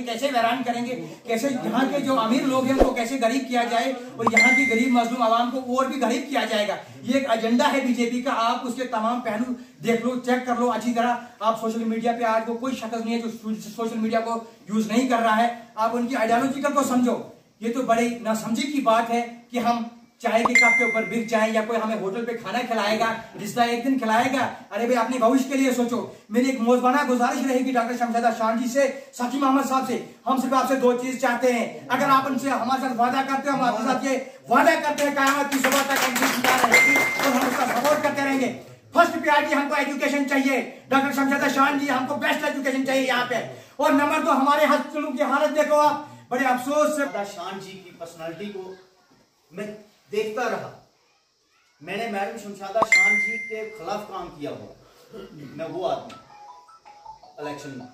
कैसे हैरान करेंगे, कैसे यहाँ के जो अमीर लोग हैं उनको कैसे गरीब किया जाए और यहाँ की गरीब मजलूम आवाम को और भी गरीब किया जाएगा। ये एक एजेंडा है बीजेपी का। आप उसके तमाम पहलू देख लो, चेक कर लो अच्छी तरह। आप सोशल मीडिया पे आज को कोई शख्स नहीं है जो सोशल मीडिया को यूज नहीं कर रहा है। आप उनकी आइडियोलॉजिकल को समझो। ये तो बड़ी नासमझी की बात है कि हम चाय के कप के ऊपर बिक जाए या कोई हमें होटल पे खाना खिलाएगा, रिश्ता एक दिन खिलाएगा। अरे भाई अपने भविष्य के लिए सोचो। मेरी एक मोजबाना गुजारिश रहेगी डॉक्टर शमशादा शान जी से, साकी मोहम्मद साहब से, हम सिर्फ आपसे दो चीज चाहते हैं। अगर आप उनसे हमारे साथ वादा करते हो, हम आपके साथ ये वादा करते हैं कयामत की सुबह तक रहेगी और हम उसका सपोर्ट करते रहेंगे। फर्स्ट प्रायोरिटी हमको एजुकेशन चाहिए। डॉक्टर शमशादा शान जी, हमको बेस्ट एजुकेशन चाहिए यहाँ पे। और नंबर 2, हमारे हॉस्पिटलों की हालत देखो आप, बड़े अफसोस से। शान जी की पर्सनालिटी को मैं देखता रहा। मैंने मैडम शमशादा शान जी के खिलाफ काम किया हुआ, मैं वो आदमी इलेक्शन में।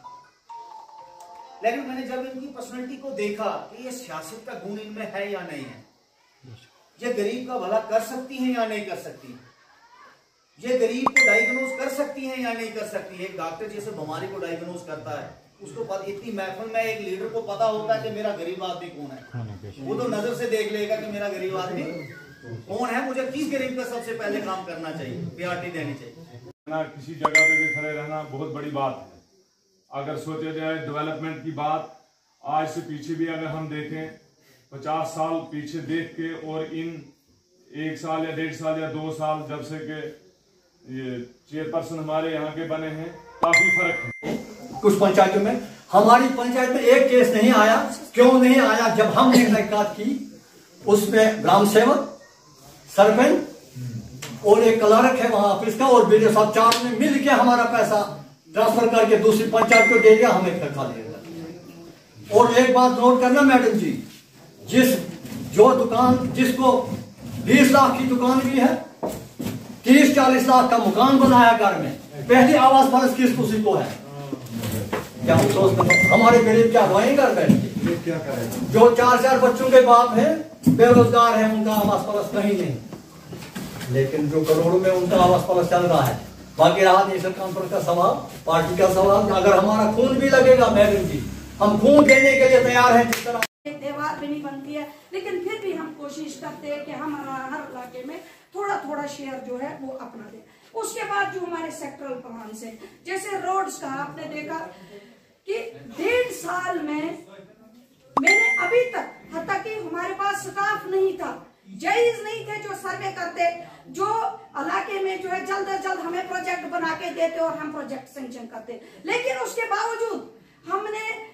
लेकिन मैंने जब इनकी पर्सनालिटी को देखा कि ये सियासत का गुण इनमें है या नहीं है, ये गरीब का भला कर सकती हैं या नहीं कर सकती, ये गरीब को डायग्नोज कर सकती हैं या नहीं कर सकती। एक डॉक्टर जैसे बीमारी को डायग्नोज करता है, उसको पता, इतनी महफिल में एक लीडर को पता होता है कि मेरा गरीब आदमी कौन है। वो तो नजर से देख लेगा कि मेरा गरीब आदमी कौन है, मुझे किस गरीब का सबसे पहले काम करना चाहिए, प्रायोरिटी देनी चाहिए। किसी जगह पे भी खड़े रहना बहुत बड़ी बात है। अगर सोचा जाए डेवलपमेंट की बात, आज से पीछे भी अगर हम देखें 50 साल पीछे देख के और इन 1 साल या 1.5 साल या 2 साल जब से के ये चेयरपर्सन हमारे यहाँ के बने हैं, काफी फर्क है। कुछ पंचायतों में, हमारी पंचायत में एक केस नहीं आया। क्यों नहीं आया? जब हमने तहकीकात की, उसमें ग्राम सेवक, सरपंच और एक क्लर्क है वहां ऑफिस का और बीडीओ साहब, 4 ने मिल के हमारा पैसा ट्रांसफर करके दूसरी पंचायत को दे दिया, हमें खा लिया। और एक बात नोट करना मैडम जी, जो दुकान जिसको 20 लाख की दुकान भी है, 30-40 लाख का मकान बनाया घर में, पहली आवास फर्ज किस उसी को है। क्या हम सोचते हैं हमारे गरीब क्या रोएंगे घर बैठ के? क्या करें? जो 4 बच्चों के बाप हैं, बेरोजगार हैं, उनका आवास फर्ज कहीं नहीं, लेकिन जो करोड़ों में उनका आवास फर्ज चल रहा है। बाकी रहा नेशनल कॉन्फ्रेंस का सवाल, पार्टी का सवाल, अगर हमारा खून भी लगेगा मैडम जी, हम खून देने के लिए तैयार हैं। जिस तरह त्योहार भी नहीं बनती है, लेकिन फिर भी हम कोशिश करते हैं कि हम हर इलाके में थोड़ा थोड़ा शेयर जो है वो अपना दें। उसके बाद जो हमारे सेक्टरल प्लान से, जैसे रोड्स का आपने देखा कि 1.5 साल में मैंने अभी तक, हत्ता कि हमारे पास स्टाफ नहीं था, जज नहीं थे जो सर्वे करते, जो इलाके में जो है जल्द से जल्द हमें प्रोजेक्ट बना के देते और हम प्रोजेक्ट सैंक्शन करते। लेकिन उसके बावजूद हमने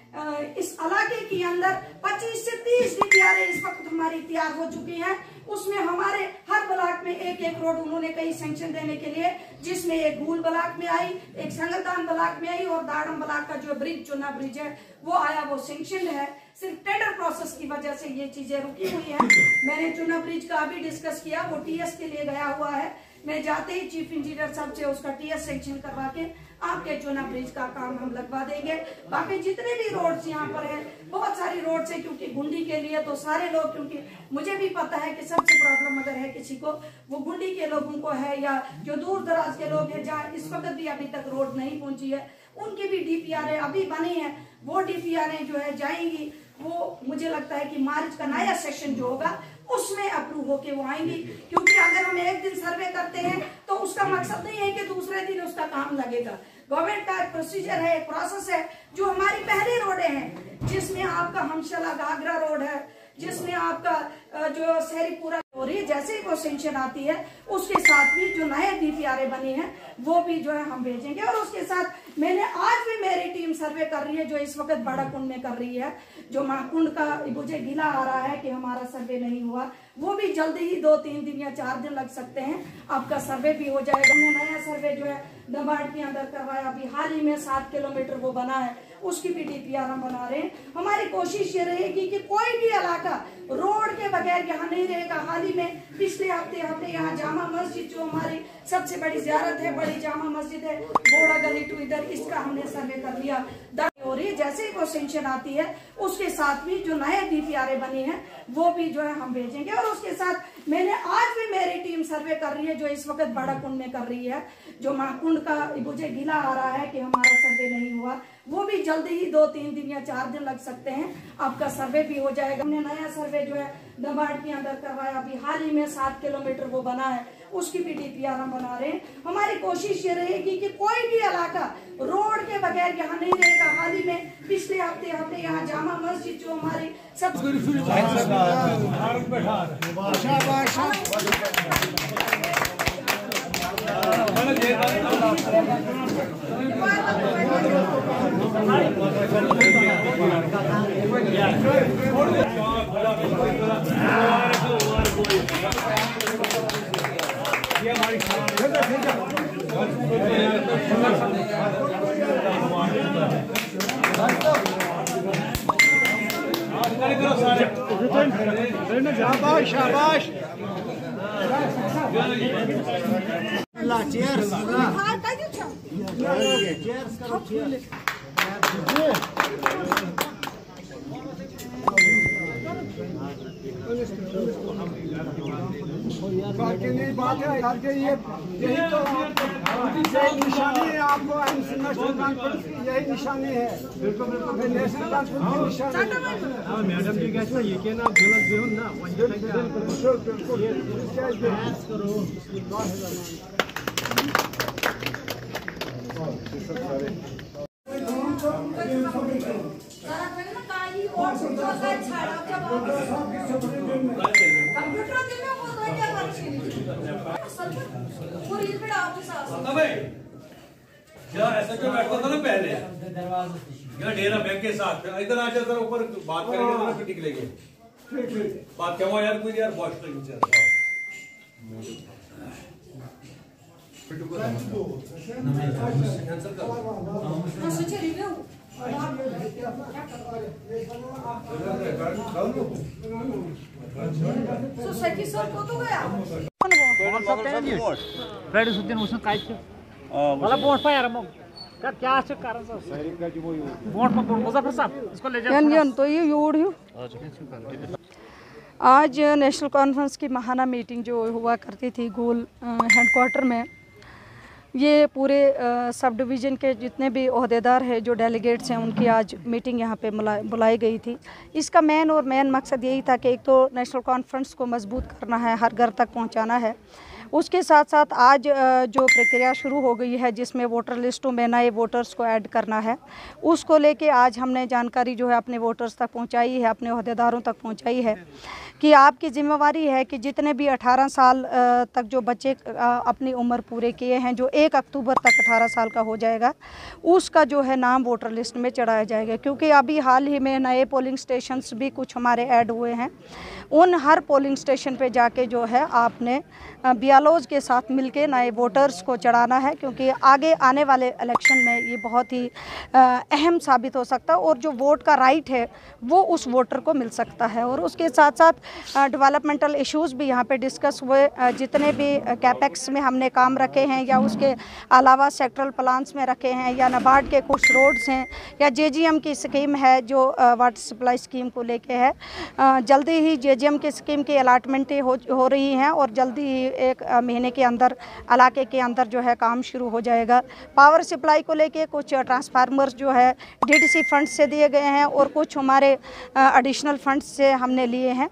इस इलाके के अंदर 25 से 30 डीपीआर इस वक्त हमारी तैयार हो चुकी हैं। उसमें हमारे हर ब्लॉक में एक रोड उन्होंने कई सैंक्शन देने के लिए, जिसमें एक गूल ब्लॉक में आई, एक संगलदान ब्लॉक में आई और दाड़म ब्लॉक का जो ब्रिज, चुना ब्रिज है वो आया, वो सैंक्शन है। सिर्फ टेंडर प्रोसेस की वजह से ये चीजें रुकी हुई हैं। मैंने चुना ब्रिज का अभी डिस्कस किया, वो टीएस के लिए गया हुआ है। मैं जाते ही चीफ इंजीनियर साहब से उसका टीएस सैंक्शन करवा के आपके चुना ब्रिज का काम हम लगवा देंगे। बाकी जितने भी रोड्स यहाँ पर है, बहुत सारी रोड्स है, क्योंकि गुंडी के लिए तो सारे लोग, क्योंकि मुझे भी पता है कि सबसे प्रॉब्लम अगर है किसी को, वो गुंडी के लोगों को है, या जो दूर दराज के लोग हैं जहाँ इस वक्त भी अभी तक रोड नहीं पहुंची है, उनकी भी डीपीआर अभी बनी है। वो डीपीआर जो है जाएंगी, वो मुझे लगता है कि मार्च का नया सेशन जो होगा उसमें अप्रूव होके वो आएंगी। क्योंकि अगर हम एक दिन सर्वे करते हैं तो उसका मकसद नहीं है कि दूसरे दिन उसका काम लगेगा। गवर्नमेंट का एक प्रोसीजर है, एक प्रोसेस है। जो हमारी पहली रोडें हैं, जिसमें आपका हमशला घाघरा रोड है, जिसमें आपका जो शहरीपुरा हो रही है, जैसे ही वो सेंक्शन आती है उसके साथ भी जो नए डीपीआर बने हैं वो भी जो है हम भेजेंगे। और उसके साथ मैंने आज भी मेरी टीम सर्वे कर रही है, जो इस वक्त बड़ा कुंड में कर रही है। जो महाकुंड का मुझे गिला आ रहा है कि हमारा सर्वे नहीं हुआ, वो भी जल्दी ही 2-3 दिन या 4 दिन लग सकते हैं, आपका सर्वे भी हो जाएगा। हमने नया सर्वे जो है दबाड़ के अंदर करवाया, अभी हाल ही में 7 किलोमीटर वो बना है, उसकी भी डीपीआर हम बना रहे हैं। हमारी कोशिश ये रहेगी कि कोई भी इलाका रोड के बगैर यहाँ नहीं रहेगा। हाल ही में पिछले हफ्ते हमने यहाँ जामा मस्जिद, जो हमारी सबसे बड़ी ज़ियारत है, बड़ी जामा मस्जिद है, बोड़ा गली टू इधर, इसका हमने सर्वे कर लिया। रही है। जैसे ही वो सेंक्शन आती है उसके साथ भी जो नए DPRA बने हैं वो भी जो है हम भेजेंगे। और उसके साथ मैंने आज भी मेरी टीम सर्वे कर रही है जो इस वक्त बड़ा कुंड में कर रही है। जो महाकुंड का मुझे गिला आ रहा है कि हमारा सर्वे नहीं हुआ, वो भी जल्दी ही 2-3 दिन या 4 दिन लग सकते हैं, आपका सर्वे भी हो जाएगा। हमने नया सर्वे जो है दबाड़ के अंदर करवाया, अभी हाल ही में 7 किलोमीटर वो बना है, उसकी भी DPR हम बना रहे हैं। हमारी कोशिश ये रहेगी कि कोई भी इलाका रोड के बगैर यहाँ नहीं रहेगा। हाल ही में पिछले हफ्ते हमने यहाँ जामा मस्जिद जो हमारी सब शाबाश बात है करके यही तो निशानी है आपको, नेशनल कॉन्फ्रेंस की यही निशानी है। नेशनल कॉन्फ्रेंस की निशानी मैडम जी कहते ये के ना गलत भी हो ना ऐसा क्यों बैठता था ना पहले यहाँ डेरा बैंक के साथ, इधर आ जाता ऊपर बात करेंगे तो फिर निकलेंगे। बात क्या हुआ यार, कोई यार बहुत आज नेशनल कॉन्फ्रेंस की महाना मीटिंग जो हुआ करती थी गोल हेडक्वार्टर में, ये पूरे सब डिवीज़न के जितने भी ओहदेदार हैं जो डेलीगेट्स हैं उनकी आज मीटिंग यहाँ पे बुलाई गई थी। इसका मेन मकसद यही था कि एक तो नेशनल कॉन्फ्रेंस को मजबूत करना है, हर घर तक पहुँचाना है। उसके साथ साथ आज जो प्रक्रिया शुरू हो गई है जिसमें वोटर लिस्टों में नए वोटर्स को ऐड करना है, उसको लेके आज हमने जानकारी जो है अपने वोटर्स तक पहुंचाई है, अपने ओहदेदारों तक पहुंचाई है कि आपकी जिम्मेवारी है कि जितने भी 18 साल तक जो बच्चे अपनी उम्र पूरे किए हैं, जो 1 अक्टूबर तक 18 साल का हो जाएगा, उसका जो है नाम वोटर लिस्ट में चढ़ाया जाएगा। क्योंकि अभी हाल ही में नए पोलिंग स्टेशंस भी कुछ हमारे ऐड हुए हैं, उन हर पोलिंग स्टेशन पे जाके जो है आपने BLOs के साथ मिलके नए वोटर्स को चढ़ाना है। क्योंकि आगे आने वाले इलेक्शन में ये बहुत ही अहम साबित हो सकता है और जो वोट का राइट है वो उस वोटर को मिल सकता है। और उसके साथ साथ डेवलपमेंटल इश्यूज़ भी यहाँ पे डिस्कस हुए। जितने भी कैपेक्स में हमने काम रखे हैं या उसके अलावा सेक्टरल प्लान्स में रखे हैं या नाबार्ड के कुछ रोड्स हैं या JGM की स्कीम है जो वाटर सप्लाई स्कीम को लेके है, जल्दी ही JGM की स्कीम की अलॉटमेंटें हो रही हैं और जल्दी ही 1 महीने के अंदर इलाके के अंदर जो है काम शुरू हो जाएगा। पावर सप्लाई को लेके कुछ ट्रांसफार्मर्स जो है DDC फंड से दिए गए हैं और कुछ हमारे एडिशनल फंड्स से हमने लिए हैं।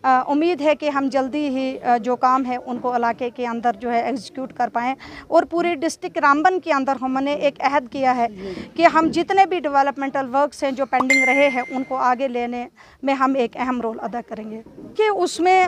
उम्मीद है कि हम जल्दी ही जो काम है उनको इलाके के अंदर जो है एग्जीक्यूट कर पाएँ। और पूरी डिस्ट्रिक्ट रामबन के अंदर हमने एक अहद किया है कि हम जितने भी डेवलपमेंटल वर्क्स हैं जो पेंडिंग रहे हैं उनको आगे लेने में हम एक अहम रोल अदा करेंगे। कि उसमें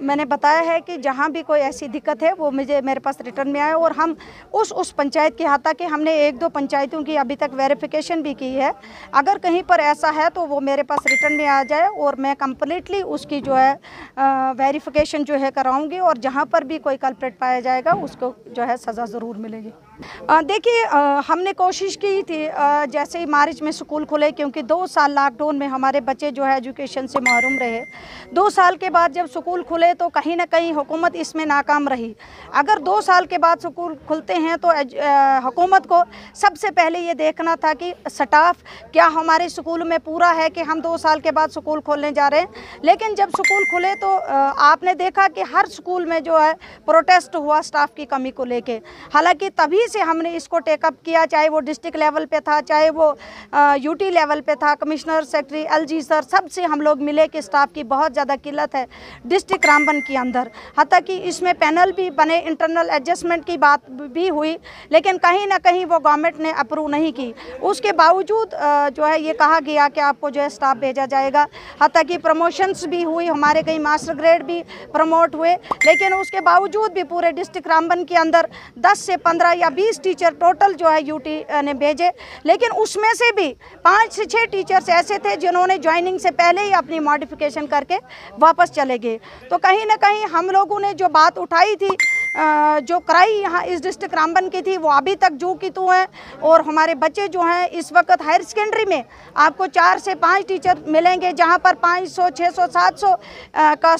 मैंने बताया है कि जहाँ भी कोई ऐसी दिक्कत है वो मेरे पास रिटर्न में आए और हम उस पंचायत की हाथा कि हमने 1-2 पंचायतों की अभी तक वेरिफिकेशन भी की है, अगर कहीं पर ऐसा है तो वो मेरे पास रिटर्न में आ जाए और मैं कम्प्लीटली उसकी जो है वेरिफिकेशन जो है कराऊंगी और जहां पर भी कोई कल्प्रेट पाया जाएगा उसको जो है सज़ा ज़रूर मिलेगी। देखिए, हमने कोशिश की थी जैसे ही मार्च में स्कूल खुले, क्योंकि 2 साल लॉकडाउन में हमारे बच्चे जो है एजुकेशन से महरूम रहे। 2 साल के बाद जब स्कूल खुले तो कहीं ना कहीं हुकूमत इसमें नाकाम रही। अगर 2 साल के बाद स्कूल खुलते हैं तो हुकूमत को सबसे पहले ये देखना था कि स्टाफ क्या हमारे स्कूल में पूरा है कि हम 2 साल के बाद स्कूल खोलने जा रहे हैं। लेकिन जब स्कूल खुले तो आपने देखा कि हर स्कूल में जो है प्रोटेस्ट हुआ स्टाफ की कमी को लेके। हालांकि तभी से हमने इसको टेकअप किया, चाहे वो डिस्ट्रिक्ट लेवल पे था, चाहे वो यूटी लेवल पे था, कमिश्नर सेक्रेटरी एलजी सर, सबसे हम लोग मिले कि स्टाफ की बहुत ज़्यादा किल्लत है डिस्ट्रिक्ट रामबन के अंदर। हत्ता कि इसमें पैनल भी बने, इंटरनल एडजस्टमेंट की बात भी हुई, लेकिन कहीं ना कहीं वो गवर्नमेंट ने अप्रूव नहीं की। उसके बावजूद जो है ये कहा गया कि आपको जो है स्टाफ भेजा जाएगा। हत्ता कि प्रमोशंस भी हुई, हमारे कई मास्टर ग्रेड भी प्रमोट हुए, लेकिन उसके बावजूद भी पूरे डिस्ट्रिक्ट रामबन के अंदर 10 से 15 या 20 टीचर टोटल जो है यूटी ने भेजे। लेकिन उसमें से भी 5 से 6 टीचर्स ऐसे थे जिन्होंने ज्वाइनिंग से पहले ही अपनी मॉडिफिकेशन करके वापस चले गए। तो कहीं ना कहीं हम लोगों ने जो बात उठाई थी, जो कराई यहाँ इस डिस्ट्रिक्ट रामबन की थी, वो अभी तक जू की तू है। और हमारे बच्चे जो हैं इस वक्त हायर सेकेंडरी में आपको 4 से 5 टीचर मिलेंगे, जहाँ पर 500, 600, 700 का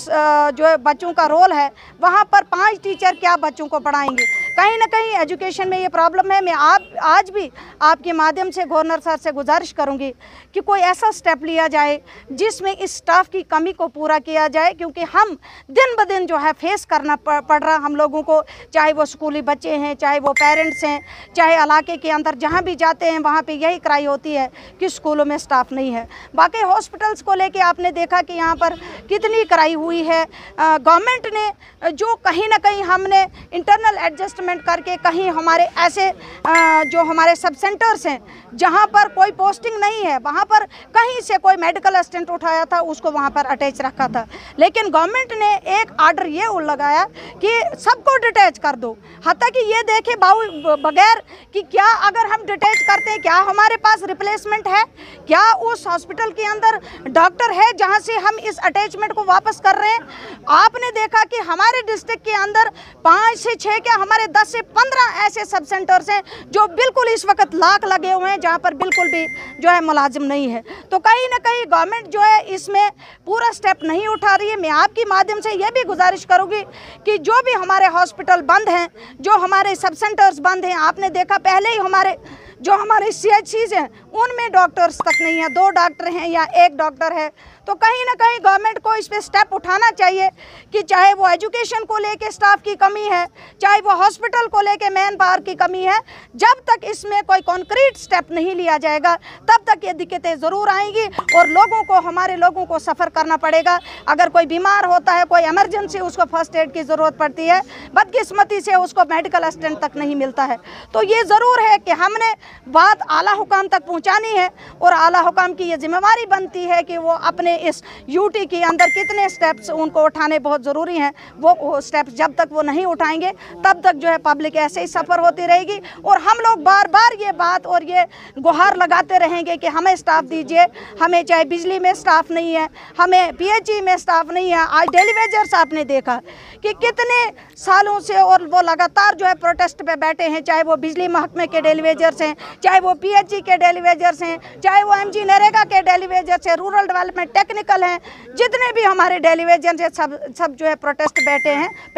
जो है बच्चों का रोल है, वहाँ पर 5 टीचर क्या बच्चों को पढ़ाएंगे। कहीं ना कहीं एजुकेशन में ये प्रॉब्लम है। मैं आज भी आपके माध्यम से गवर्नर सर से गुजारिश करूँगी कि कोई ऐसा स्टेप लिया जाए जिसमें इस स्टाफ की कमी को पूरा किया जाए, क्योंकि हम दिन ब दिन जो है फेस करना पड़ रहा हम लोगों को, चाहे वो स्कूली बच्चे हैं, चाहे वो पेरेंट्स हैं, चाहे इलाके के अंदर जहाँ भी जाते हैं वहाँ पे यही कराई होती है कि स्कूलों में स्टाफ नहीं है। बाकी हॉस्पिटल्स को लेके आपने देखा कि यहाँ पर कितनी कराई हुई है। गवर्नमेंट ने जो कहीं ना कहीं हमने इंटरनल एडजस्टमेंट करके कहीं हमारे ऐसे जो हमारे सब सेंटर्स हैं जहाँ पर कोई पोस्टिंग नहीं है, वहाँ पर कहीं से कोई मेडिकल असिस्टेंट उठाया था, उसको वहाँ पर अटैच रखा था। लेकिन गवर्नमेंट ने एक आर्डर ये लगाया कि सबको डिटैच कर दो। हत्ता कि ये देखे बगैर कि क्या अगर हम डिटैच करते हैं, क्या हमारे पास रिप्लेसमेंट है, क्या उस हॉस्पिटल के अंदर डॉक्टर है जहाँ से हम इस अटैचमेंट को वापस कर रहे हैं। आपने देखा कि हमारे डिस्ट्रिक्ट के अंदर 5 से 6 क्या हमारे 10 से 15 ऐसे सब सेंटर्स हैं जो बिल्कुल इस वक्त लाख लगे हुए हैं, जहाँ पर बिल्कुल भी जो है मुलाजिम नहीं है। तो कहीं ना कहीं गवर्नमेंट जो है इसमें पूरा स्टेप नहीं उठा रही है। मैं आपके माध्यम से ये भी गुजारिश करूँगी कि जो भी हमारे हॉस्पिटल बंद हैं, जो हमारे सब सेंटर्स बंद हैं, आपने देखा पहले ही हमारे CHCs हैं उनमें डॉक्टर्स तक नहीं है, 2 डॉक्टर हैं या 1 डॉक्टर है। तो कहीं ना कहीं गवर्नमेंट को इस पे स्टेप उठाना चाहिए कि चाहे वो एजुकेशन को लेके स्टाफ की कमी है, चाहे वो हॉस्पिटल को लेके मैन पावर की कमी है, जब तक इसमें कोई कॉन्क्रीट स्टेप नहीं लिया जाएगा तब तक ये दिक्कतें ज़रूर आएंगी और हमारे लोगों को सफ़र करना पड़ेगा। अगर कोई बीमार होता है, कोई इमरजेंसी, उसको फर्स्ट एड की ज़रूरत पड़ती है, बदकिस्मती से उसको मेडिकल असिस्टेंट तक नहीं मिलता है। तो ये ज़रूर है कि हमने बात आला हुकाम तक पहुँचानी है और आला हुकाम की ये जिम्मेवारी बनती है कि वो अपने इस यूटी के अंदर कितने स्टेप्स उनको उठाने बहुत ज़रूरी हैं। वो स्टेप्स जब तक वो नहीं उठाएंगे तब तक जो है पब्लिक ऐसे ही सफ़र होती रहेगी और हम लोग बार बार ये बात और ये गुहार लगाते रहेंगे कि हमें स्टाफ दीजिए। हमें चाहे बिजली में स्टाफ नहीं है, हमें PHE में स्टाफ नहीं है। आज डेली वेजर्स आपने देखा कि कितने सालों से और वो लगातार जो है प्रोटेस्ट पे बैठे हैं, चाहे वो बिजली महकमे के डेली वेजर्स हैं, चाहे वो PHE के डेली वेजर्स हैं, चाहे वो MG नरेगा के डेली वेजर्स हैं, रूरल डेवलपमेंट टेक्निकल हैं, जितने भी हमारे डेली वेजर्स हैं सब जो है प्रोटेस्ट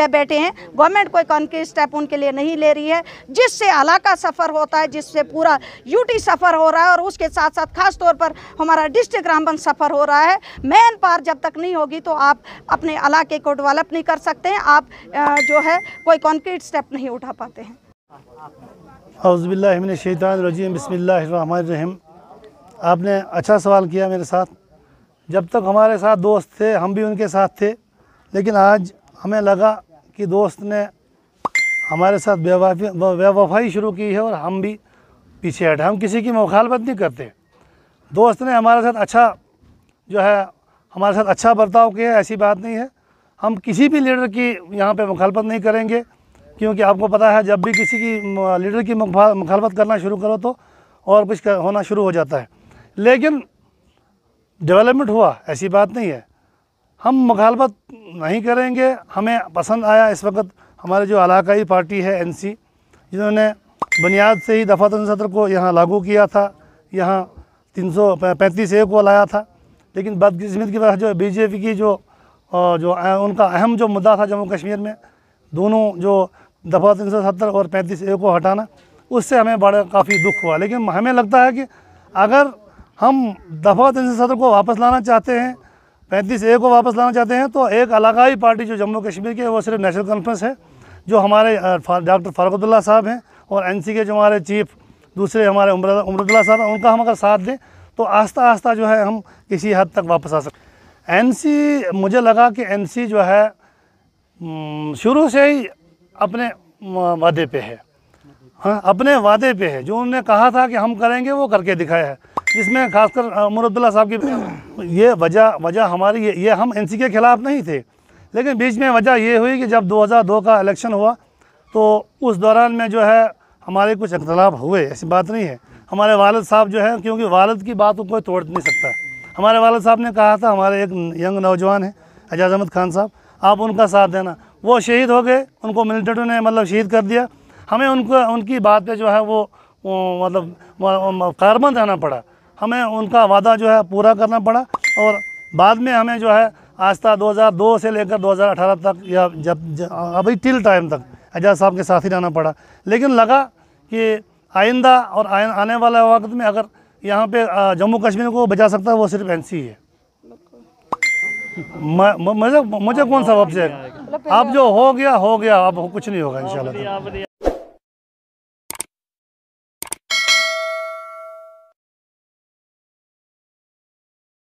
बैठे हैं। गवर्नमेंट कोई कॉन्क्रीट स्टेप उनके लिए नहीं ले रही है, जिससे इलाका सफ़र होता है, जिससे पूरा यूटी सफ़र हो रहा है और उसके साथ साथ खास तौर पर हमारा डिस्ट्रिक्ट रामबन सफ़र हो रहा है। मैन पावर जब तक नहीं होगी तो आप अपने इलाके को डेवलप नहीं कर सकते हैं, आप जो है कोई कॉन्क्रीट स्टेप नहीं उठा पाते हैं। औज़ुबिल्लाहि मिनश शैतानिर रजीम, बिस्मिल्लाहिर रहमानिर रहीम। आपने अच्छा सवाल किया मेरे साथ। जब तक हमारे साथ दोस्त थे हम भी उनके साथ थे, लेकिन आज हमें लगा कि दोस्त ने हमारे साथ बेवफाई शुरू की है और हम भी पीछे हटे। हम किसी की मुखालफत नहीं करते। दोस्त ने हमारे साथ अच्छा बर्ताव किया, ऐसी बात नहीं है। हम किसी भी लीडर की यहाँ पे मुखालफत नहीं करेंगे, क्योंकि आपको पता है जब भी किसी की लीडर की मुखालफत करना शुरू करो तो और कुछ होना शुरू हो जाता है। लेकिन डेवलपमेंट हुआ, ऐसी बात नहीं है। हम मुखालफत नहीं करेंगे। हमें पसंद आया इस वक्त हमारे जो इलाकाई पार्टी है NC, जिन्होंने बुनियाद से ही दफ़ा 370 को यहाँ लागू किया था, यहाँ 335A को लाया था। लेकिन बदकिस्मत की वजह जो BJP की जो उनका अहम जो मुद्दा था जम्मू कश्मीर में, दोनों जो दफ़ा 370 और 35A को हटाना, उससे हमें बड़ा काफ़ी दुख हुआ। लेकिन हमें लगता है कि अगर हम दफ़ा 370 को वापस लाना चाहते हैं, 35A को वापस लाना चाहते हैं, तो एक इलाकाई पार्टी जो जम्मू कश्मीर की है वो सिर्फ नेशनल कॉन्फ्रेंस है, जो हमारे डॉक्टर फारूक अब्दुल्ला साहब हैं, और NC के जो हमारे चीफ दूसरे हमारे उमरुद्दौला साहब हैं, उनका हम अगर साथ दें तो आस्ता आस्ता जो है हम किसी हद तक वापस आ सकते। NC, मुझे लगा कि NC जो है शुरू से ही अपने वादे पे है, हाँ अपने वादे पे है। जो उन्होंने कहा था कि हम करेंगे वो करके दिखाया है, जिसमें खासकर उमरुद्दौला साहब की ये वजह हमारी ये हम NC के ख़िलाफ़ नहीं थे, लेकिन बीच में वजह ये हुई कि जब 2002 का इलेक्शन हुआ तो उस दौरान में जो है हमारे कुछ इख्तलाफ हुए। ऐसी बात नहीं है। हमारे वालिद साहब जो है, क्योंकि वालिद की बात को कोई तोड़ नहीं सकता, हमारे वालिद साहब ने कहा था, हमारे एक यंग नौजवान है एजाज अहमद खान साहब, आप उनका साथ देना। वो शहीद हो गए, उनको मिलिटेंटों ने मतलब शहीद कर दिया। हमें उनकी बात पे जो है वो मतलब कारबंद रहना पड़ा, हमें उनका वादा जो है पूरा करना पड़ा। और बाद में हमें जो है आस्था 2002 से लेकर 2018 तक या जब अभी टिल टाइम तक एजाज साहब के साथ ही रहना पड़ा। लेकिन लगा कि आइंदा और आने वाले वक्त में अगर यहाँ पे जम्मू कश्मीर को बचा सकता है वो सिर्फ NC है। मुझे कौन सा वक्त है, अब जो हो गया, अब कुछ नहीं होगा इंशाल्लाह।